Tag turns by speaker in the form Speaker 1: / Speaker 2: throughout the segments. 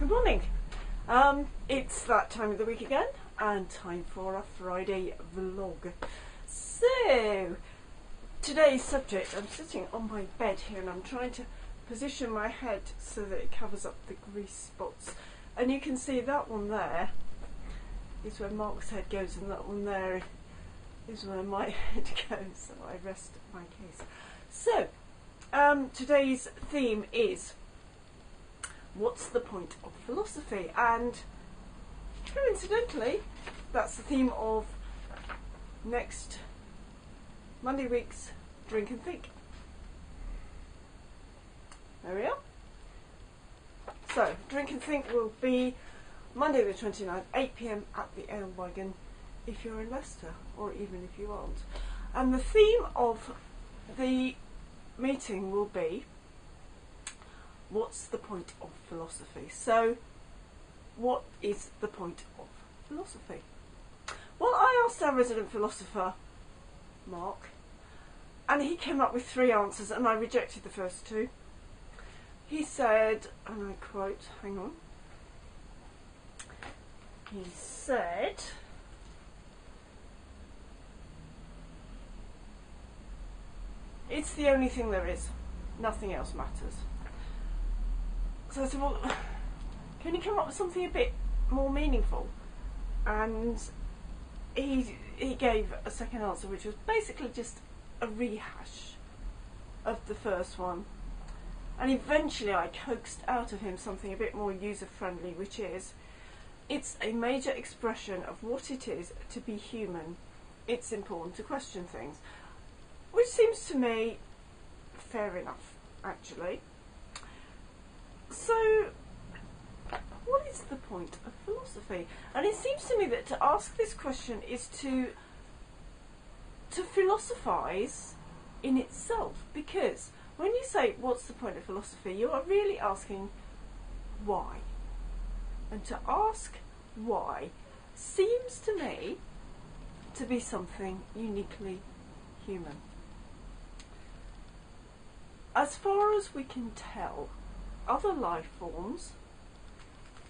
Speaker 1: Good morning. It's that time of the week again, and time for a Friday vlog. So, today's subject, I'm sitting on my bed here and I'm trying to position my head so that it covers up the grease spots. And you can see that one there is where Mark's head goes, and that one there is where my head goes, so I rest my case. So, today's theme is, what's the point of philosophy? And coincidentally, that's the theme of next Monday week's Drink and Think. There we are. So, Drink and Think will be Monday the 29th, 8 PM at the Ale Wagon, if you're in Leicester, or even if you aren't. And the theme of the meeting will be, what's the point of philosophy? So, what is the point of philosophy? Well, I asked our resident philosopher, Mark, and he came up with 3 answers, and I rejected the first 2. He said, and I quote, hang on, he said, it's the only thing there is, nothing else matters. So I said, well, can you come up with something a bit more meaningful? And he gave a second answer, which was basically just a rehash of the first one. And eventually I coaxed out of him something a bit more user-friendly, which is, it's a major expression of what it is to be human. It's important to question things. Which seems to me fair enough, actually. So, what is the point of philosophy? And it seems to me that to ask this question is to philosophise in itself, because when you say what's the point of philosophy, you are really asking why. And to ask why seems to me to be something uniquely human. As far as we can tell, other life forms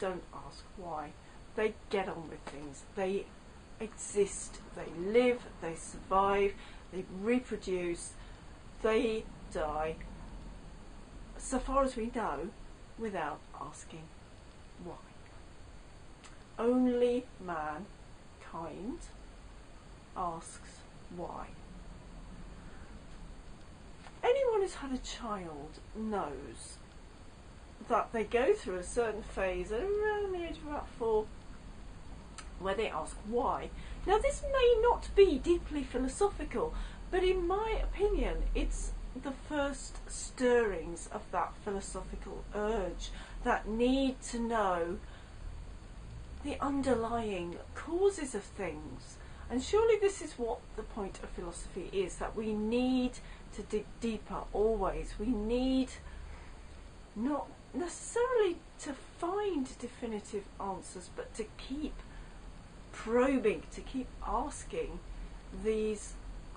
Speaker 1: don't ask why. They get on with things. They exist, they live, they survive, they reproduce, they die, so far as we know, without asking why. Only mankind asks why. Anyone who's had a child knows that they go through a certain phase at around the age of about 4 where they ask why. Now, this may not be deeply philosophical, but in my opinion it's the first stirrings of that philosophical urge, that need to know the underlying causes of things. And surely this is what the point of philosophy is, that we need to dig deeper always. We need not necessarily to find definitive answers, but to keep probing, to keep asking these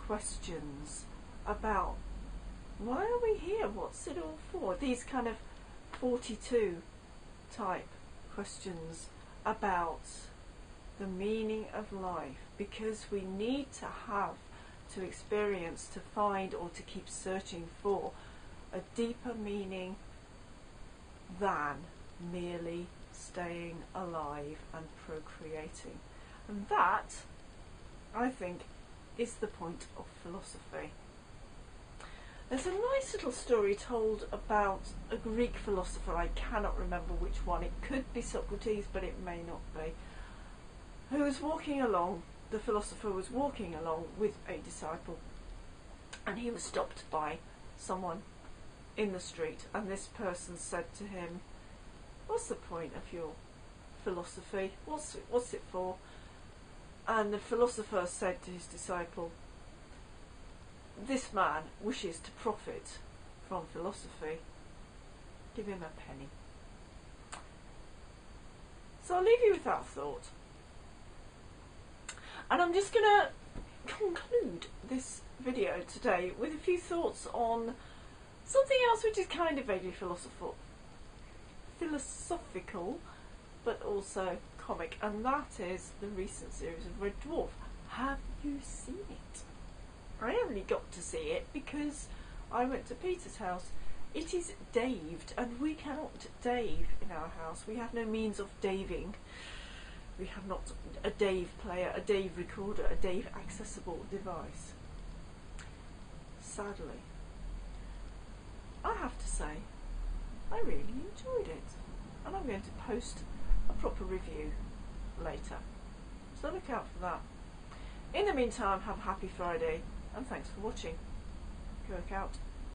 Speaker 1: questions about why are we here, what's it all for, these kind of 42 type questions about the meaning of life, because we need to have to experience, to find, or to keep searching for a deeper meaning than merely staying alive and procreating. And that, I think, is the point of philosophy. There's a nice little story told about a Greek philosopher, I cannot remember which one, it could be Socrates but it may not be, who was walking along, the philosopher was walking along with a disciple, and he was stopped by someone in the street, and this person said to him, what's the point of your philosophy? What's it for? And the philosopher said to his disciple, this man wishes to profit from philosophy. Give him a penny. So I'll leave you with that thought. And I'm just going to conclude this video today with a few thoughts on something else which is kind of vaguely philosophical. philosophical but also comic, and that is the recent series of Red Dwarf. Have you seen it? I only got to see it because I went to Peter's house. It is daved, and we cannot dave in our house. We have no means of daving. We have not a Dave player, a Dave recorder, a Dave accessible device. Sadly. I have to say, I really enjoyed it, and I'm going to post a proper review later. So look out for that. In the meantime, have a happy Friday, and thanks for watching. Go out.